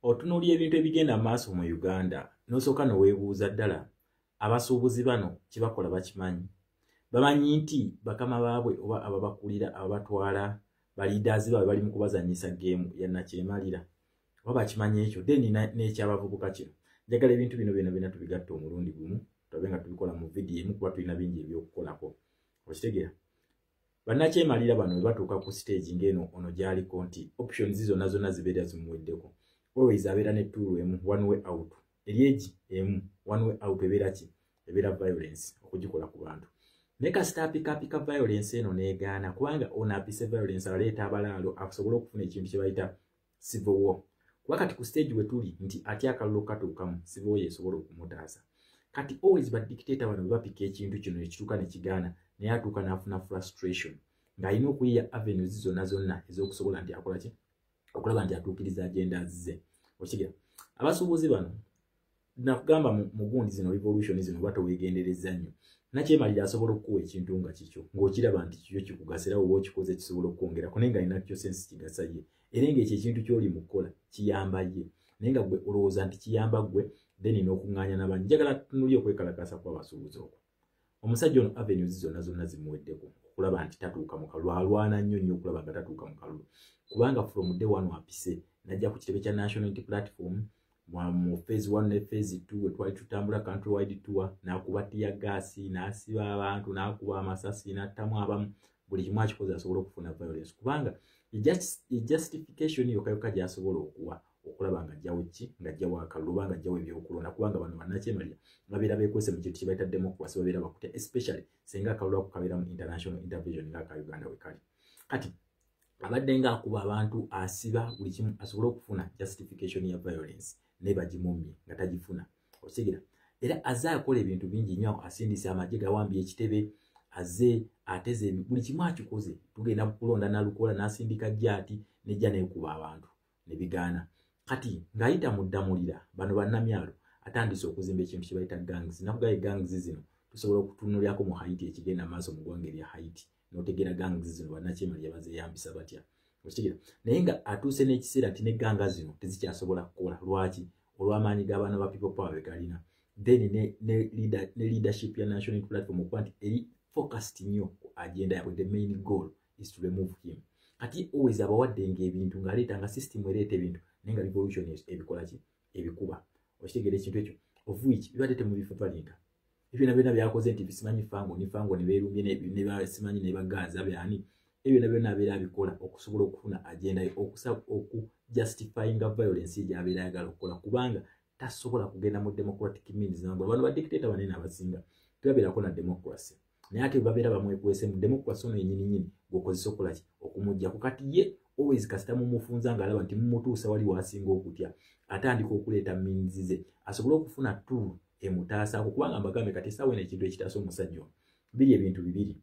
otunuulya ebintu ebigenda maaso mu Uganda n'osooka n'oweebuuza ddala abasuubuzi bano kibakola bakimanyi. Bamanyi nti bakama baabwe oba ababakulira ababatwala baliidaazi baabwe bali mu kubazanyisa geemu ya nakyemalira. Oba bakimanyi ekyo deni n'ekyabavubuka kino. Njagala ebintu bino byonna tubigatte omulundi gumu tulabe nga tubikola mu vidiyo emu kuba tulina bingi ebyokukolako. Okitegeera? Bannakyemalira bano bwe batuuka ku stage ng'eno ono gy'aliko nti options zonna zibeera zimuweddeko. Always abeera ne tool emu, one way out. Eryegi emu, one way out ebeera ki? Ebeera violence okugikola ku bantu. Naye kasita apika violence eno n'egaana kubanga ono apise violence aleeta abalaalo akusobola okufuna ekintu kye bayita civil war. Kuba kati ku stage we tuli nti atya akalulu katuukamu civil war esobola okumutaasa. Kati always ba dictator bano bapika ekintu kino ekituuka ne kigaana naye atuuka n'afuna frustration ng'alina okuyiya avenues zonna ez'okusobola nti akola ki? Okulaba nti atuukiriza agenda ze. Okigira? Abasuubuzi bano nakugamba mu gundi zino revolution zino bwato weegendereza nnyo. Nakyemalira asobola okuwa ekintu nga kikyo ng'okiraba nti kikyo kikugasira oba okikoze kisobola okwongerako naye nga alina kyo sensi kigasa ye. Era ng'ekyo ekintu ky'oli mu kukola kiyamba ye. Naye nga gwe olowooza nti kiyamba gwe then n'okuŋŋaanya n'abantu. Njagala tutunulye okwekalakaasa kw'abasuubuzi okwo. Omusajja ono avenues zonna zimuweddeko okulaba nti tatuuka mu kalulu. Alwana nnyo okulaba nga tatuuka mu kalulu. Kubanga from day one apise najja ku kitebe kya National Unity Platform mu phase 1 ne phase 2 we twali tutambula country wide tour n'akuba tear gas n'asiba abantu n'akuba amasasi n'attamu abamu buli kimu akikoze asobola okufuna violence kubanga justification yokka gy'asobola okuwa okulaba nga ajjawo ki nga ajjawo akalulu oba nga ajjawo ebyokulonda kubanga bano bannakyemalira babeera beekwese mu kintu kye bayita democracy babeera bakutya especially singa akalulu ako kabeera mu international intervention nga aka Uganda we kali. Kati abadde ng'akuba abantu asiba buli kimu asobola okufuna justification ya violence ne bagimumye nga tagifuna. Okigira? Era azze akola ebintu bingi nnyo asindise amagye gawambye ekitebe azze ateze buli kimu akikoze tugenda kulonda n'alukola n'asindika jjaati nejja neekuba abantu ne bigaana. Kati ng'ayita muddamulira bano bannamyalo atandise okuzimba ekintu kye bayita gangs. Nakugaye gangs zino tusobola okutunulyako mu Haiti ekigenda maaso mu ggwanga erya Haiti n'otegeera gangs zino bannakyemalira bazeeyambisa batya. Okigira? Naye nga atuuse n'ekiseera nti ne ganga zino tezikyasobola kukola. Lwaki? Olw'amaanyi g'abaana ba people power begalina. Then ne leadership ya National Unity Platform okuba nti eri focused nnyo ku agenda yabwe. The main goal is to remove him. Kati always abawaddenga ebintu ng'aleeta nga system ereeta ebintu naye nga revolution ebikola ki? Ebikuba. Okitegeera ekintu ekyo of which bibadde temubifavalinga. Ebyo byonna byakoze nti bisimanyi fango ne beerumbye ne basimanyi ne bagaaza byani. Ebyo byonna abeera abikola okusobola okufuna agenda justifyinga violence gy'abeera ayagala okukola kubanga tasobola kugenda mu democratic means. Bano ba dictator banene abasinga tebabeerako na democracy naye ate babeera bamwekwese mu democracy ono yennyini gwokozesa okukola ki? Okumuggyako. Kati ye always kasita mumufunza ng'alaba nti mumutuusa wali wasinga okutya atandika okuleeta means ze asobole okufuna tool emutaasaako kubanga mbagambe kati essaawa eno ekintu ekitaasa omusajja ono biri ebintu bibiri.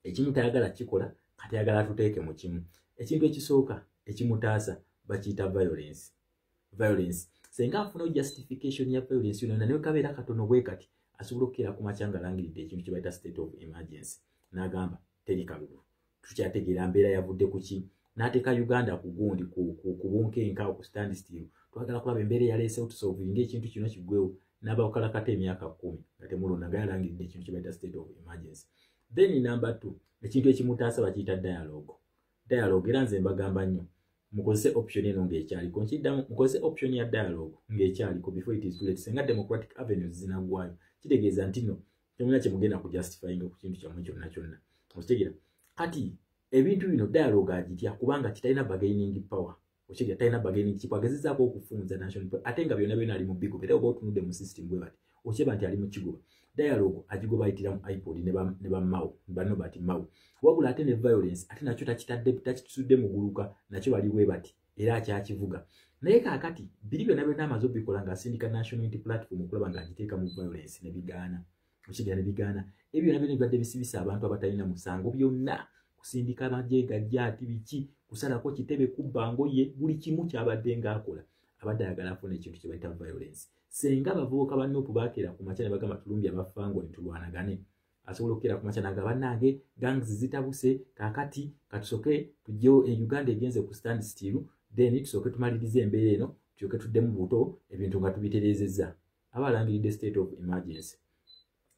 Ekimu tayagala kikola kati ayagala atuteeke mu kimu. Ekintu ekisooka ekimutaasa bakiyita violence. Senga afuna justification ya violence yonna naye kabeera katono bwe kati asobola okukeera ku makya ng'alangiridde ekintu kye bayita state of emergency n'agamba teri kalulu tukyategeera mbeera yavudde ku ki n'ateeka Uganda ku gundi ku bunkenka ku stand still twagala kulaba embeera eyaleesewo tusolvinga ekintu kino kiggwewo n'abakalakata emyaka 10 nga temulonda nga yalangiridde ekintu kye bayita state of emergency. Then number 2 ekintu ekimutaasa bakiyita dialogue era nze mbagamba nnyo mukozese option eno ng'ekyaliko nkiddamu mukozese option ya dialogue ng'ekyaliko before it is too late. Senga democratic avenues zinagwayo kitegeeza nti no temulina kye mugenda ku justifyinga ku kintu kyammwe kyonna. Okitegeera? Kati ebintu bino dialogue agitya kubanga kitalina bargaining power. Okitegeera? Talina bargaining chip agezezaako okufunza national ate nga byonna ali mu bigoba era oba otunudde mu system bwe bati okiraba nti ali mu kigoba. Dialogue agigoba ayitira mu iPod ne bammawo banno bati mawo wabula ate ne violence ate nakyo takitudde mu guluka nakyo bali bwe bati era akyakivuga. Naye kaakati biri byonna amaze obikola ng'asindika National Unity Platform okulaba ng'agiteeka mu violence ne bigaana. Okigira? Ne bigaana. Ebyo byonna bibadde bisibisa abantu abatalina musango byonna kusindika amagye gajjaati biki kusalako kitebe kubba ngoye buli kimu kyabadde ng'akola abadde ayagala afuna ekintu kye bayita violence. Senga abavubuka ba Nuupu bakeera ku makya ne bagamba tulumbi abafango ne tulwanagane asobola okukeera ku makya n'agamba bannange gangs zitabuse kaakati katusoke tujjewo Uganda egenze ku stand still then tusooke tumalirize embeera eno tulyoke tuddemu buto ebintu nga tubitereezezza abalangiridde state of emergency.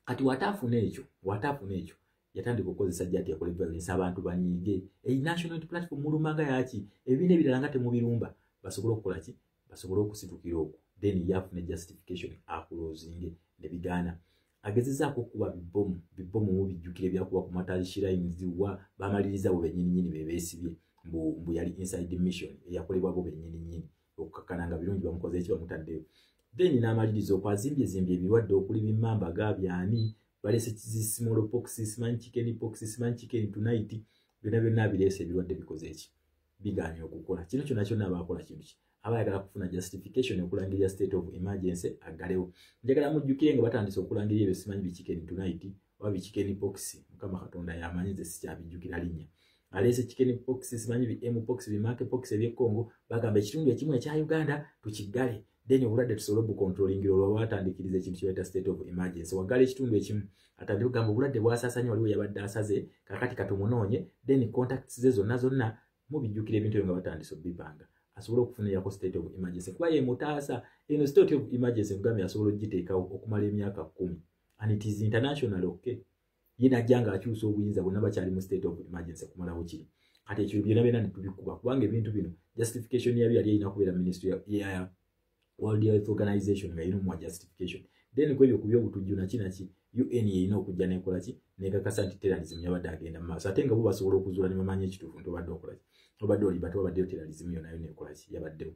Kati wataafuna ekyo yatandika okukozesa gyati yakola violence abantu banyiige national platform mulumaga yaki ebibiina ebirala nga temubirumba basobole okukola ki basobole okusitukira okwo then yafuna justification akulozinge ne bigaana agezezaako okuba bibomu mu bijjukire byakuba ku matali shrines wa bamaliriza bo bennyininyini bebeesibye mbu yali inside mission eyakolebwa bo bennyininyini okukakkana nga birungi bamukoze eki bamutaddeyo then n'amaliriza okwazimbyezimbye ebirwadde okuli bimmamba gabyani balese smallpox simanyi chicken tonight byonna bireese ebirwadde bikoze eki bigaanye okukola kino kyonna abaakola kintu ki abayagala kufuna justification okulangirira state of emergency agalewo njagala mujjukire nga batandise okulangirira ebyo simanyi bichicken tonight oba chicken pox mukama katonda yamanyi ze sikyabijjukira linnya alese chicken pox simanyi bi mpox bi monkeypox eby'ekongo bagamba ekitundu ekimu ekya Uganda tukigale then obulwadde tusobole obucontrolling olwo watandikiriza ekintu kyeta state of emergency wagala ekitundu ekimu atandika okugamba obulwadde bwasaasanya waliwo yabadde asaze kakati katumunoonye then contacts ze zonna mubijjukire ebintu ebyo nga batandise obibanga asobola okufuna yako state of emergency kuba ye mutaasa eno state of emergency mugambye asobola okugiteekawo okumala emyaka 10 and it is international okay ye najja nga akyusa obuyinza bonna bakyali mu state of emergency kumalawo kiri kati ekyo byonna ne tubikuba kubanga ebintu bino justification yabyo yali erina kubeera ministry ya World Health Organization nga erina omuwa justification then kwebyo ku by'obutujju naki UN erina okujja nekola ki nekakasa nti terrorism yabadde agenda mu maaso ate nga bo basobola okuzuula ne bamanya ekituufu nti obadde okola ki obadde oliba tobaddeyo terrorism yonna nayo nekola ki yabaddewo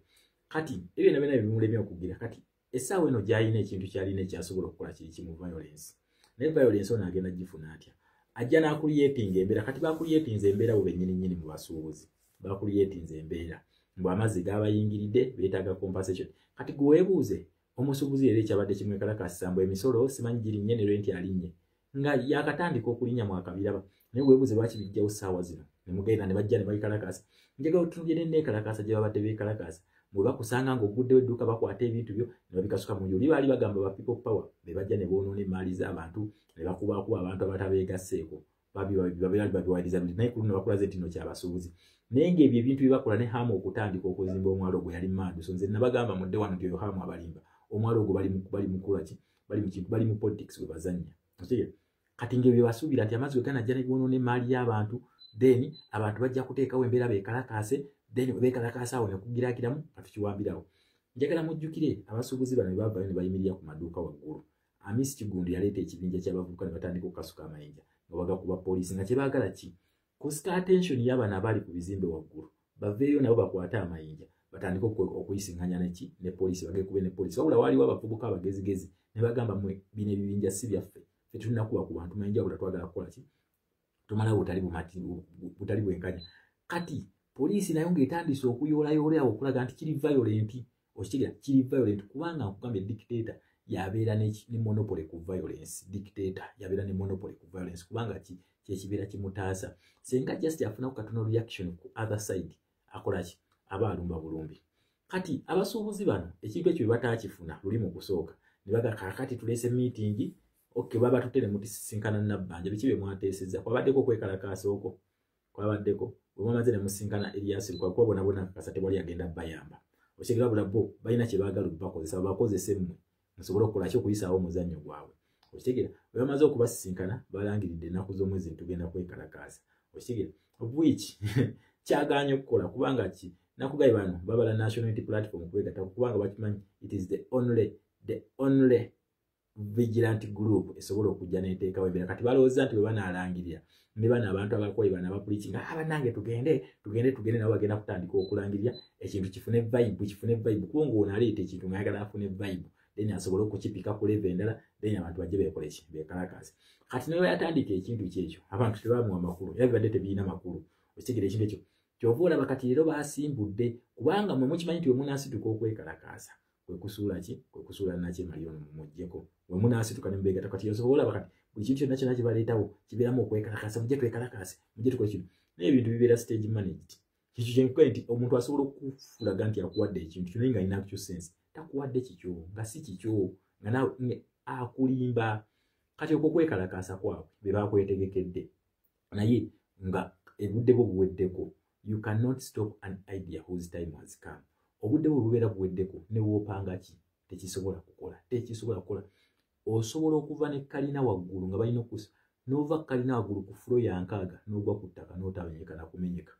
kati ebyo byonna bimulemye okugira kati essaawa eno gy'alina ekintu kyalina ekyasobola okukola kiri kimu violence ne violence ono agenda gifuna atya ajja n'akuliyetinga embeera kati bakuliyetinza embeera bo bennyininyini mu basuubuzi bakuliyetinza embeera mbu amazzi g'abayingiridde beetaaga compensation kati gwe weebuuze omusuubuzi era ekyabadde kimwekalakasa mbu emisolo simanyi girinnye ne lwenti alinnye nga yakatandika okulinnya mwakabiraba naye weebuuze lwaki bijjawo ssaawa zino ne mugenda ne bajja ne babikalakasa njagala otunuulire n'ekalakasa gye babadde beekalakasa bwe bakusanga ng'oguddewo edduuka bakwata ebintu byo ne babikasuka mu nju baali bagamba ba people power be bajja ne boonoona emaali z'abantu ne bakubakuba abantu abatabeegasseeko babiwaliriza buli naye ku luno bakulaze nti nno kyabasuubuzi naye ng'ebyo ebintu bye bakola ne haamu okutandika okuzimba omwalo ogwo yali maadu so nze nabagamba mudde wano nti oyo haamu abalimba omwalo ogwo bali mukola ki bali mu politics bwe bazannya kati ng'ebyo basuubira nti amazzi ganajja ne boonoona emaali y'abantu then abantu bajja kuteekawo embeera beekalakaase then beekalakaasa awo ne kugiraagiramu atukiwambirawo njagala mujjukire abasuubuzi bano bavayo ne bayimirira ku maduuka waggulu Amisi Kigundu yaleeta ekibinja ky'abavubuka ne batandika okukasuka amayinja nga bagakuba poliisi nga kyebaagala ki kusika attention y'abana abali ku bizimbe waggulu baveeyo nabo bakwate amayinja batandika okuyisiŋŋanya neki ne poliisi bagekube ne poliisi wabula waaliwo abavubuka abagezigezi ne bagamba mwe bino ebibinja si byaffe ffe tulinakuba ku bantu mayinja wabula twagala kukola ki tumalawo butali bwenkanya kati poliisi nayo ng'etandise okuyoolayoolawo okulaga nti kiri violent okitegera kiri violent kubanga nkugambye dictator yabeera ne monopoly ku violence dictator yabeera ne monopoly ku violence kubanga kyekibeera kimutaasa senga just yafunaku katono reaction ku other side akola ki aba alumba bulumbi kati abasuubuzi bano ekintu ekyo bataakifuna luli mu kusooka ne baga kakati tuleese meeting okay baba tutere mutisinkana nabbanja biki bye mwateesezza kwabaddeko okwekalakaasa okwo kwabaddeko bwemaze ne musinkana Elias kwa bona kasate wali agenda bayamba okigira bulabo balina kye baagala bakozesa bakozese mmwe musobola okukola kyo kuyisaawo omuzannyo gwabwe okitegera bwe bamaze okubasisinkana balangiridde ennaku z'omwezi tugenda kwekalakaasa okitegera obwiki kyagaanye okukola kubanga ki nakugaye bano babala national unity platform kwegatta kubanga bakimanyi it is the only vigilant group esobola okujja n'eteekawo embeera kati balowooza nti bwe banaalangirira ne bano abantu abakoyi bano abapuliiki nga abanange tugende nabo bagenda kutandika okulangirira ekintu kifune vibe kuba ng'ono aleeta ekintu ng'ayagala afune vibe then asobole okukipika ku level endala then abantu bajje beekole ki beekalakaase kati naye yatandika ekintu kyekyo abantu tebamuwa makulu era bibadde tebiina makulu okitegera ekintu ekyo kyova olaba kati leero baasimbudde kubanga mwe mukimanyi nti we munaasituka okwekalakaasa kwe kusuula nakyemali ono mumuggyeko we munaasituka ne mubeegatta kati osobola olaba kati buli kintu kyonna kyonna kibaleetawo kibeeramu okwekalakaasa mujje twekalakaase mujje tukole kino naye ebintu bibeera stage managed kikyo kyenkukoye nti omuntu asobola okufulaga nti akuwadde ekintu kino nga alina akyo sense takuwadde kikyo nga si kikyo nga nawe akulimba kati okwo kwekalakaasa kwabwe be bakwetegekedde naye nga ebudde bwo buweddeko you cannot stop an idea whose time has come. Obudde bubeera buweddeko ne wopanga ki tekisobola kukola. Osobola okuva ne kalina waggulu nga balina okusa nova kalina waggulu ku floor ya nkaaga n'ogwa ku ttaka n'otamenyeka na kumenyeka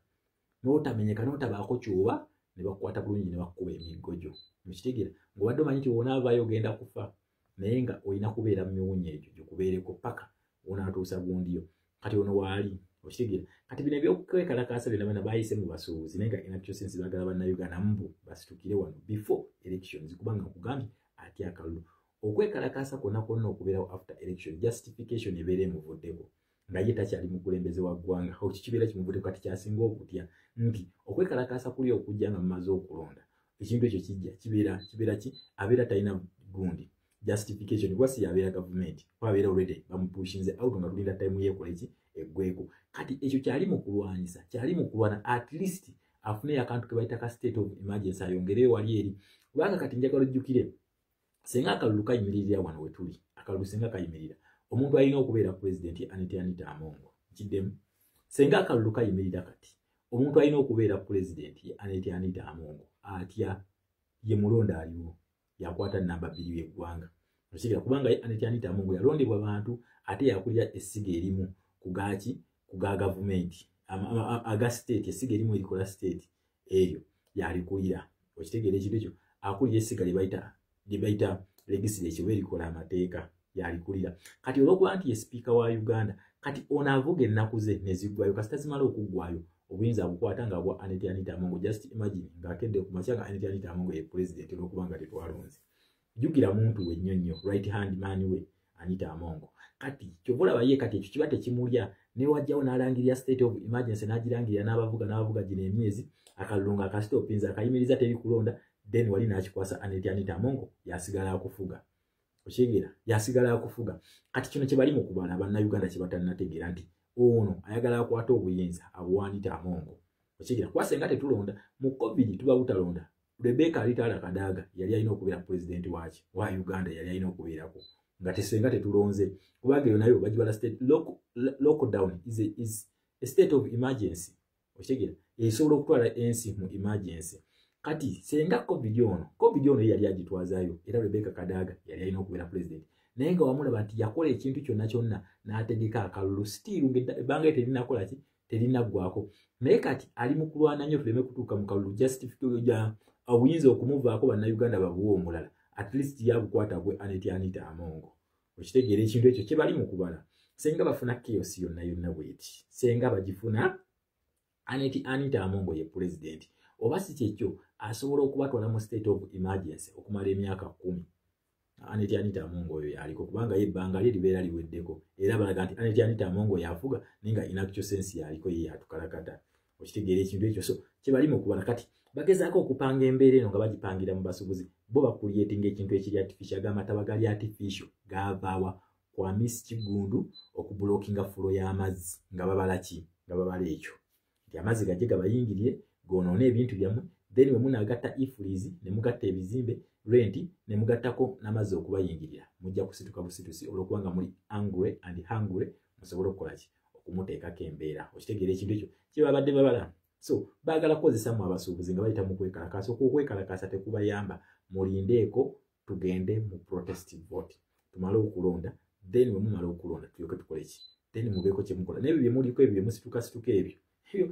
n'otabaako kyoba ne bakwata bulungi ne bakkuba emiggojo. Mukitegeera ng'obadde omanyi nti wonaavaayo ogenda kufa naye nga olina kubeera mu miwunya egyo gikubeereko paka wonaatuusa gundiyo. Kati ono waali okitegeera. Kati bino ebyokwekalakaasa byonna baayise mu basuubuzi naye nga inactual sense baagala bannayuganda mbu basitukire wano before elections kubanga nkugambye atya akalulu. Okwekalakaasa kwonna okubeerawo after election justification ebeera emuvuddeko nga ye takyali mukulembeze wa ggwanga. Kikibeera kimuvuddeko kati kyasinga okutya nti okwekalakaasa kuli okujja nga mumaze okulonda ekintu ekyo kijja kibeera ki abeera talina gundi justification wasi yabeera gavumenti wabeera already bamupushinze out nga tulinda time yekola ki eggweko. Kati ekyo kyali mu kulwana at least afune akantu ke bayita ka state of emergency ayongereyo wali eri kubanga kati njagala ojjukire senga akalulu kayimirira wano wetuli akalulu senga kayimirira omuntu alina okubeera president Anita Amongo kiddemu. Senga akalulu kayimirira kati omuntu alina okubeera president Anita Amongo atya ye mulonda aliwo yakwata namba 2 y'eggwanga. Okigira kubanga Anita Amongo yalondebwa abantu ate yakulira essiga erimu kuga gavumenti aga state essiga erimu erikola state eryo yalikulira. Okitegeera ekintu ekyo akulira essiga lye bayita legislature berikola amateeka yalikulira. Kati olwokuba nti ye speaker wa Uganda kati onaavuga ennaku ze ne ziggwayo kasita zimala okuggwayo obuyinza bukwata nga bwa Anita Amongo. Just imagine ng'akedde ku makya nga Anita Amongo ye president olw'okuba nga tetwalonze. Jjukira muntu wennyonnyo right hand man we Anita Amongo. Kati kyobola ye kati ekyo kiba tekimulya ne wajjawo n'alangirira state of emergency n'agirangirira n'abavuga gino emyezi akalunga akastopinza akayimiriza teri kulonda then wali n'akikwasa Anita Amongo yasigala akufuga. Okyengera yasigala akufuga. Kati kino kye bali mu kubala bannayuganda kye batannategeera nti ono ayagala akwata obuyinza abuwa Anita Amongo. Okyengera kwasenga tetulonda mu COVID tuba butalonda Rebecca Alitala Kadaga yali alina okubeera president wa Uganda yali alina okubeerako nga tesenga tetulonze kubanga nayo bagibala state lockdown is a state of emergency. Okyengera esobola okutwala ensi mu emergency. Kati senga COVID ono yali agitwazaayo era Rebecca Kadaga yali alina okubeera president naye nga wamulaba nti yakola ekintu kyonna n'ategeka akalulu still ebbanga terinakola ki terinaggwako naye kati ali mu kulwana nnyo tuleme kutuuka mu kalulu justification obuyinza okumuvaako bannayuganda babuwa omulala at least yabukwata gwe Anita Amongo. Okitegeera ekintu ekyo kye bali mu kubala senga bafuna chaos yonna bweti senga bagifuna Anita Amongo ye president oba si kyekyo asobola okubatwala mu state of emergency okumala emyaka 10. Anita Amongo oyo yaliko kubanga yebbanga lye libeera liweddeko era balaga nti Anita Amongo yafuga ninga inactual sense yaliko ye yatukalakata. Okitegeera ekintu ekyo so kye bali mu kubala kati bagezaako okupanga embeera eno nga bagipangira mu basuubuzi bo bakuliyetinga ekintu ekiri artificial gamataba gali artificial gaavaawa kwa Miss Kigundu okublockinga flow y'amazzi nga babala ekyo nti amazzi gajje gabayingirire gonoona ebintu byammwe then bwe munaagatta ifurizi ne mugatta ebizimbe renti ne mugattako n'amazzi okubayingirira mujja kusituka busitusi olw'okubanga muli angry and hungry musobole okukola ki okumuteekako embeera. Okitegeera ekintu ekyo kye babadde babala so baagala kukozesa mu abasuubuzi nga bayita mu kwekalakaasa okwekalakaasa tekubayamba mulindeeko tugende mu protest vote tumale okulonda then bwe mumala okulonda tulyoke tukole ki then mubeeko kye mukola n'ebyo bye muliko ebyo bye musitukasituka ebyo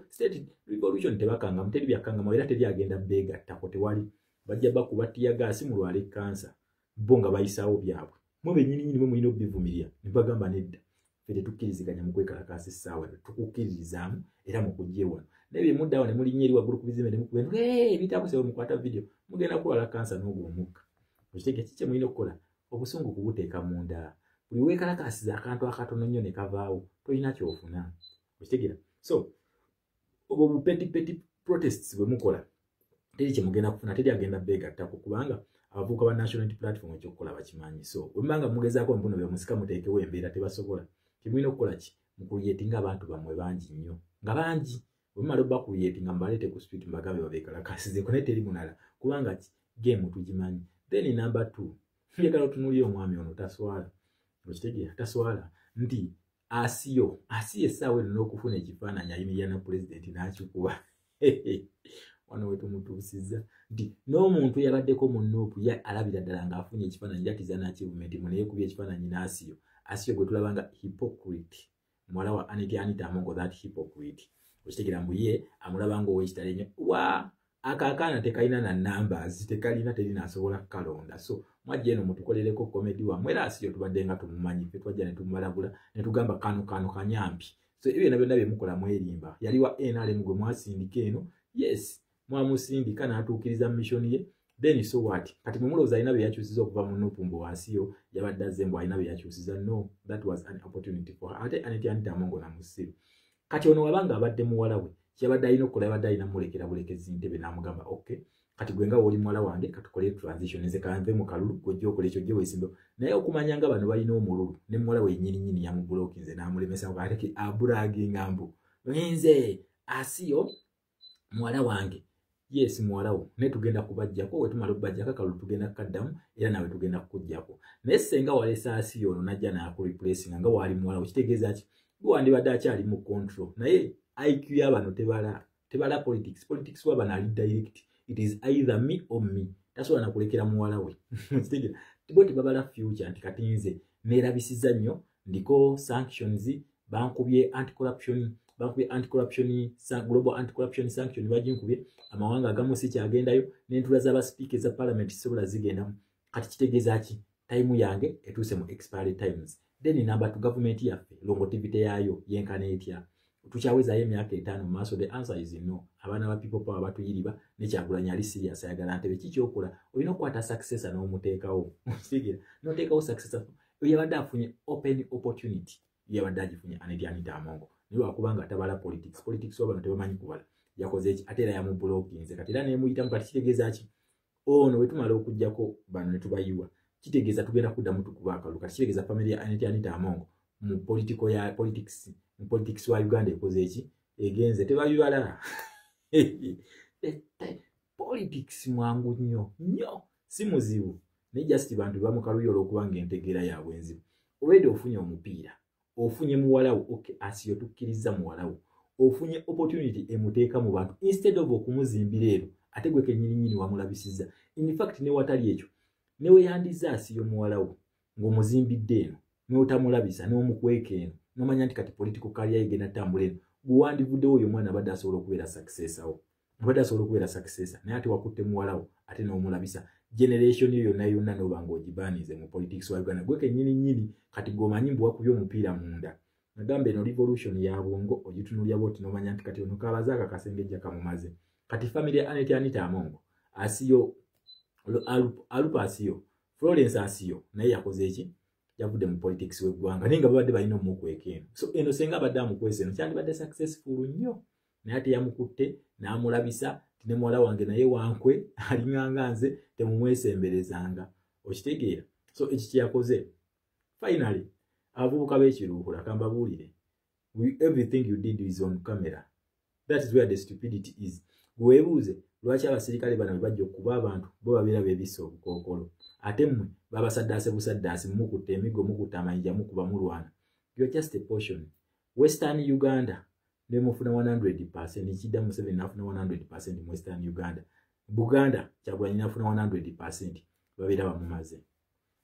state revolution tebakangamu teri byakangamu era teri agenda beegattako tewali bajja bakuba tiyagaasi mulwale kansa bo nga bayisaawo byabwe mwe bennyini mwe mulina okubivumirira ne bagamba nedda ffe tetukkiriziganya mu kwekalakaasa essaawa tukukkiririzaamu era mukujje wano nebye muddawo ne mulinnya eri waggulu ku bizimbe ne mukuba ebitabusewo mukwata video mugenda kulwala kansa n'ogwa omukka. Okitegeera kiki mulina okukola obusungu kubuteeka munda buli weekalakaasiza akantu akatono nnyo ne kavaawo tolina kyofuna. Okitegeera so obwo bupeti protests bwe mukola teri kye mugenda kufuna teri agenda beegattako kubanga abavubuka ba national unity platform ekyokukola bakimanyi so bwe mubanga mugezaako mbuno bye musika muteekewo embeera tebasobola kimulina okukola ki mukuliyetinga abantu bammwe bangi nnyo nga bangi bwe mumala obakuliyetinga mbaleete ku street mbagambe babeekalakaasizeko naye teri munala kubanga ki game tugimanyi. Then number 2 njagala otunuulire omwami ono taswala. Okitegeera taswala nti asiyo essaawa eno n'okufuna ekifaananyi ayimirira na president n'akikuba wano wetumutuusiza nti n'omuntu yabaddeko mu nuupu ye alabira ddala ng'afunye ekifaananyi jatiza n'achievement mu naye kubya ekifaananyi asiyo gwe tulaba nga hypocrite muwala wa Anita Amongo that hypocrite okitegera mbu ye amulaba ng'ow'ekitale nnyo wa akaakaana tekalina na numbers terina asobola kukalonda so mwajja eno mutukolereko komedi wammwe era asiyo tubadde nga tumumanyi ffe twajja ne tumubalabula ne tugamba kano kanyampi so ebyo byonna bye mukola mwerimba yali wa NRM gwe mwasindika eno yes mwamusindika n'atuukiriza mission ye then so what kati mumulowooza alina bye yakyusiza okuva mu nuupu mbu wansiyo yabadde azze mbu alina bye yakyusiza no that was an opportunity for her ate Anita Amongo namusiru kati ono wabanga abadde muwala we kyabadde alina okukola yabadde alina mulekera bulekezi ntebe n'amugamba okay kati gwe nga woli muwala wange katukole transition nze kanve mu kalulu gojja okola ekyo gye weesimbe naye okumanya nga bano balina omululu ne muwala we nnyini yamubuloki nze n'amulemesa ngo aleke abulaginga mbu nze asiyo muwala wange yes muwala wo ne tugenda kubajjako we tumala okubajjako akalulu tugenda kukaddamu era nawe tugenda kukujjako naye senga walesa asiyo ono najja n'akureplacinga nga waali muwala wo kitegeeza ki gwe wandibadde akyali mu control naye IQ y'abano tebala politics wabano ali direct it is either me or me tasobola nakulekera muwala we kitegeeza bo tebabala future nti kati nze neerabisiza nnyo ndiko sanctions bankubye global anti-corruption sanction baginkubye amawanga agamu si kyagendayo n'entula z'abaspiika za parliament sisobola zigendamu kati kitegeeza ki time yange etuuse mu expiry times then number to government yaffe longotivity yaayo yenkana etya tukyawezayo emyaka 5 mu maaso the answer is no abaana ba people power batuyiriba nekyagulanya ali serious ayagala ntebe kikyokola olina okukwata successor n'omuteekawo kitegeera n'oteekawo successor yabadde afunye open opportunity yabadde agifunye Anita Amongo niwe wakubanga tabala politics wabano tebamanyi kubala yakoze eki ate era yamubulokinze kati era nemuyitamu kati kitegeeza ki ono wetumala okujjako bano ne tubayiwa kitegeeza tugenda kuddamu tukuba akalu kati kitegeeza family ya Anita Amongo mu politics wa Uganda ekoze eki egenze tebayibala politics mwangu nnyo si muzibu ne just bantu bamukaluyo olwokubanga entegeera yaabwe enzibu already ofunye omupiira ofunye muwala wo okay asiyo tukkiriza muwala wo ofunye opportunity emuteeka mu bantu instead of okumuzimbira ero ate gwe kennyini wamulabisiza in fact ne watali ekyo ne weyandiza asiyo muwala wo ng'omuzimbidde eno n'otamulabisa n'omukweka eno n'omanya nti kati political career egenda tambula eno guwandivuddewo oyo omwana abadde asobola okubeera successor naye ate wakutte muwala wo ate n'omulabisa generation yo yonna n'oba ng'ogibanize mu politics wa Uganda gwe kennyini kati gwomanyi mbu wakubye omupiira munda nagamba eno revolution ya bwongo ogitunulya bwoti n'omanya nti kati ono kabazaaka kasengejja kamumaze kati family ya Anita Amongo asiyo alupa asiyo Florence asiyo naye yakoze eki yavudde mu politics w'eggwanga naye nga babadde balina omukweka eno so eno senga abadde amukwesa eno kyandibadde successful nnyo naye ate yamukutte n'amulabisa ti ne muwala wange naye wankwe alinganga nze temumwesemberezanga okitegeera so eki kyeyakoze finally abavubuka b'ekiruhura kambabuulire everything you did is on camera that is where the stupidity is weebuuze lwaki abasirikale bano bwe bajja okuba abantu bo babeera beebisa obukookolo ate mmwe babasaddaase busaddaasi mukutte emigo mukutte amayinja mukuba mulwana you're just a portion Western Uganda nemufuna 100% kiddamu 7 nafuna 100% mu Western Uganda Buganda Kyagulanyi nafuna 100% babeera bamumaze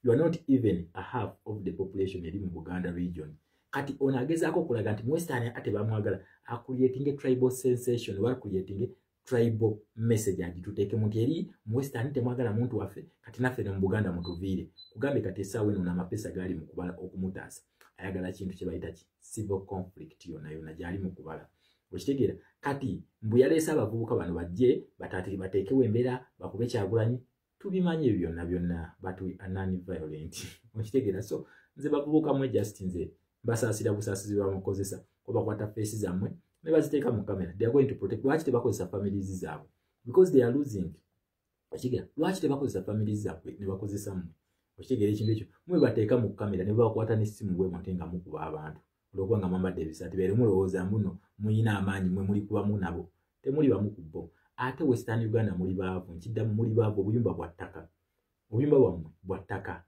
you are not even a half of the population eri mu Buganda region kati ono agezaako okulaga nti mu Western ate bamwagala creating tribal sensation wa creating tribal message agituteeke mu eri mu Western temwagala muntu waffe kati naffe ne mu Buganda mutuviire kugambe kati essaawa eno n'amapesa gaali mu kubala okumutaasa ayagala kintu kye bayita ki civil conflict yonna gyali mu kubala okitegeera kati mbu yaleese abavubuka bano bajje bateekewo embeera bakube Kyagulanyi tubimanyi ebyo byonna but we are non-violent okitegeera so nze bavubuka mwe just nze basaasira busaasizi bamukozesa obakwata feesi zammwe ne baziteeka mu kamera they are going to protect lwaki tebakozesa families zaabwe because they are losing okitegeera lwaki tebakozesa families zaabwe ne bakozesa mmwe okitegeera ekintu ekyo mwe bateeka mu kamera ne bakwata n'essimu bwe mute nga mukuba abantu olwokuba nga mwambadde ebisaati beere mulowooza muno muyina amaanyi mwe muli kubamu nabo temuli bamu ku bo ate Western Uganda muli baavu nkiddamu muli baavu obuyumba bwa ttaka obuyumba bwammwe bwa ttaka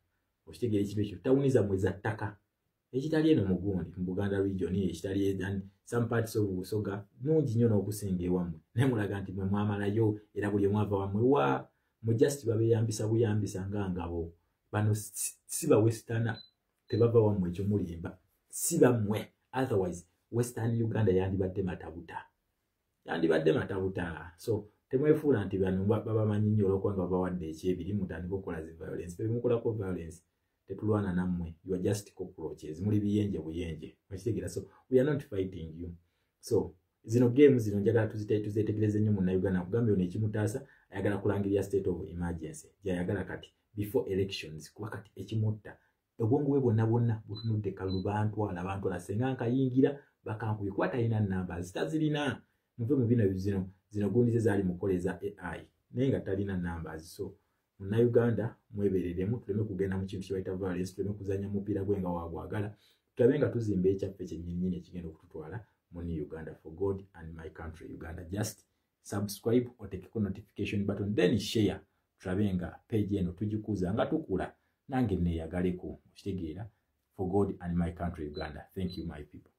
okitegeera ekintu ekyo tawuni zammwe za ttaka ekitali eno mugundi mu Buganda region ekitali some parts of Busoga nungi nnyo n'okusinga ewammwe naye mulaga nti mwe mwamalayo era buli mwava wammwe wa mu just babeyambisa buyambisa nga ngabo bano si ba western tebava wammwe ekyo mulimba si bammwe otherwise Western Uganda yandibadde matabuta so temwefuula nti bano babamanyi nnyo olwokubanga babawadde ekyebiri mutandika okukola zi violence bemukolako violence tetulwana nammwe you are just cockroaches muli biyenje buyenje mwekitegera so we are not fighting you so zino games zino njagala tuzitegereze nnyo mu Uganda kugambye ono ekimutaasa ayagala kulangirira state of emergency gyayagala kati before elections kuba kati ekimutta obwongo bwe bwonna butunudde kalubantu ala senga nkayingira bakankubye kuba talina namba zitazirina muve mu bino zino gundi zaali mukoleza AI naye nga talina namba so mu Uganda mwebereremu tuleme kugenda mu kintu kibayita violence tuleme kuzanya mupiira gwenga wagwagala tulabe nga tuzimba ekyaffe kyennyini ekigenda okututwala mu Uganda for God and my country Uganda. Just subscribe otekeko notification button then share tulabe nga page eno tugikuza nga tukula nange neeyagaleko okitegeera for God and my country Uganda. Thank you my people.